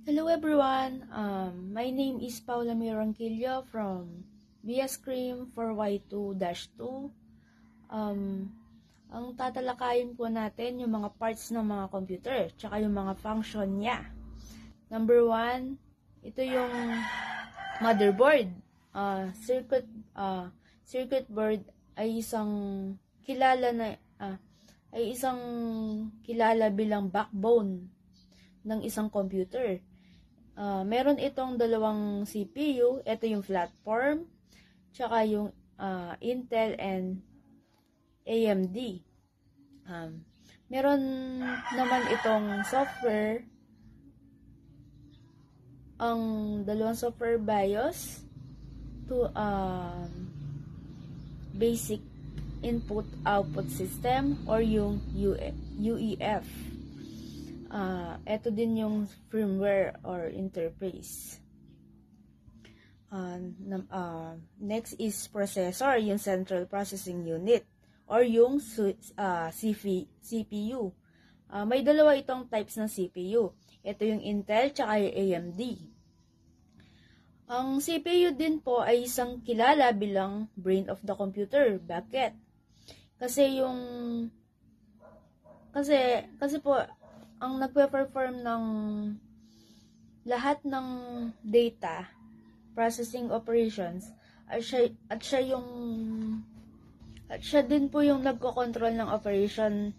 Hello everyone, my name is Paula Miranquillo from BS Cream for Y2-2. Ang tatalakayin po natin yung mga parts ng mga computer, tsaka yung mga function niya. Number 1, ito yung motherboard. Circuit board ay isang kilala bilang backbone ng isang computer. Meron itong dalawang CPU, ito yung platform, tsaka yung Intel and AMD. Meron naman itong software, ang dalawang software BIOS to basic input-output system or yung UEF. Ito din yung firmware or interface. Next is processor, yung central processing unit or yung CPU. May dalawa itong types ng CPU. Ito yung Intel tsaka yung AMD. Ang CPU din po ay isang kilala bilang brain of the computer. Bakit? Kasi po ang nagpe-perform ng lahat ng data processing operations at siya din po yung nagko-control ng operation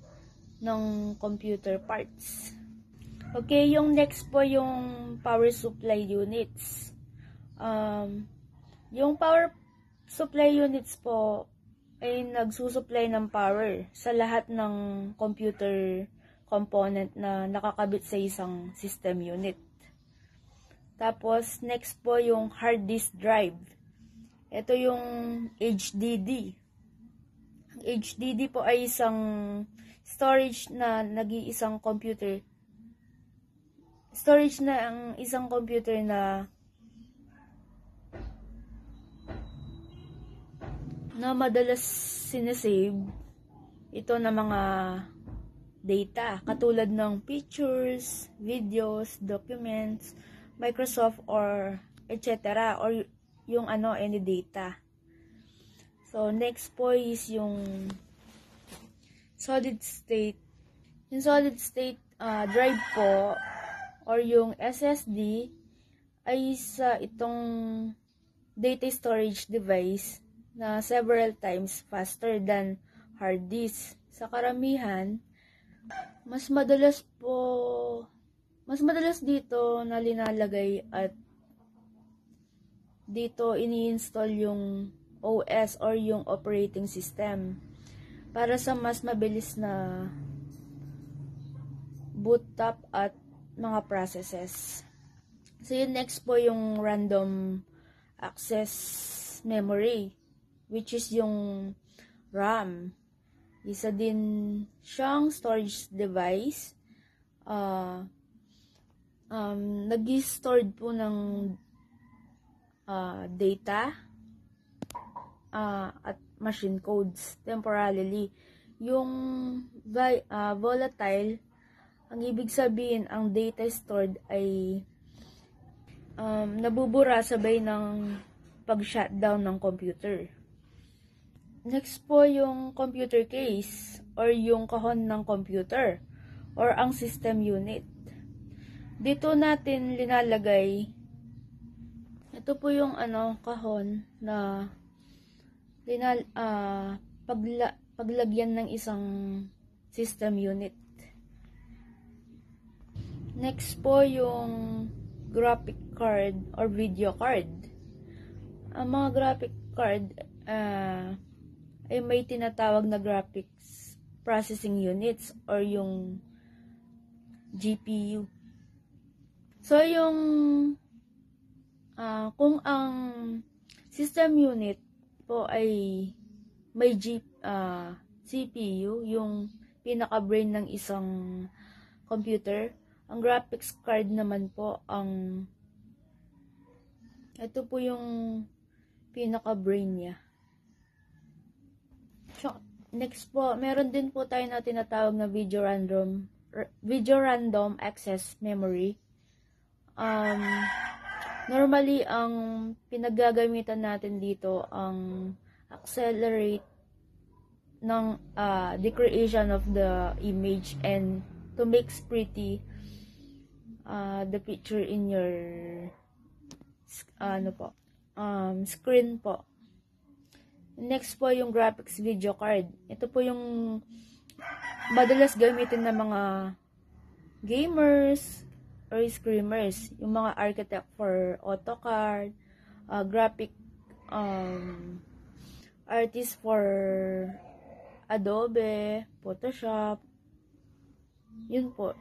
ng computer parts. Okay, yung next po yung power supply units. Yung power supply units po ay nagsusupply ng power sa lahat ng computer component na nakakabit sa isang system unit. Tapos, next po yung hard disk drive. Ito yung HDD. Ang HDD po ay isang storage na nag-iisang computer. Storage na ang isang computer na madalas sinesave ito na mga data, katulad ng pictures, videos, documents, Microsoft or etc. or yung any data. So, next po is yung solid state. Yung solid state drive po or yung SSD ay itong data storage device na several times faster than hard disk. Sa karamihan, mas madalas dito na linalagay at dito ini-install yung OS or yung operating system para sa mas mabilis na boot up at mga processes. So yung next po yung random access memory, which is yung RAM. Isa din siyang storage device. Nag-stored po ng data at machine codes temporarily. Yung volatile, ang ibig sabihin, ang data stored ay nabubura sabay ng pag-shutdown ng computer. Next po yung computer case or yung kahon ng computer or ang system unit. Dito natin linalagay, ito po yung kahon na paglagyan ng isang system unit. Next po yung graphic card or video card. Ang mga graphic card ay may tinatawag na graphics processing units or yung GPU. So, yung kung ang system unit po ay may CPU, yung pinaka-brain ng isang computer, ang graphics card naman po ito po yung pinaka-brain niya. So, next po, meron din po tayo na tinatawag na video random access memory. Um, Normally, ang pinaggagamitan natin dito ang accelerate ng the creation of the image and to make pretty the picture in your screen po. Next po yung graphics video card. Ito po yung madalas gamitin ng mga gamers or screamers, yung mga architect for AutoCAD, graphic artist for Adobe, Photoshop. Yun po.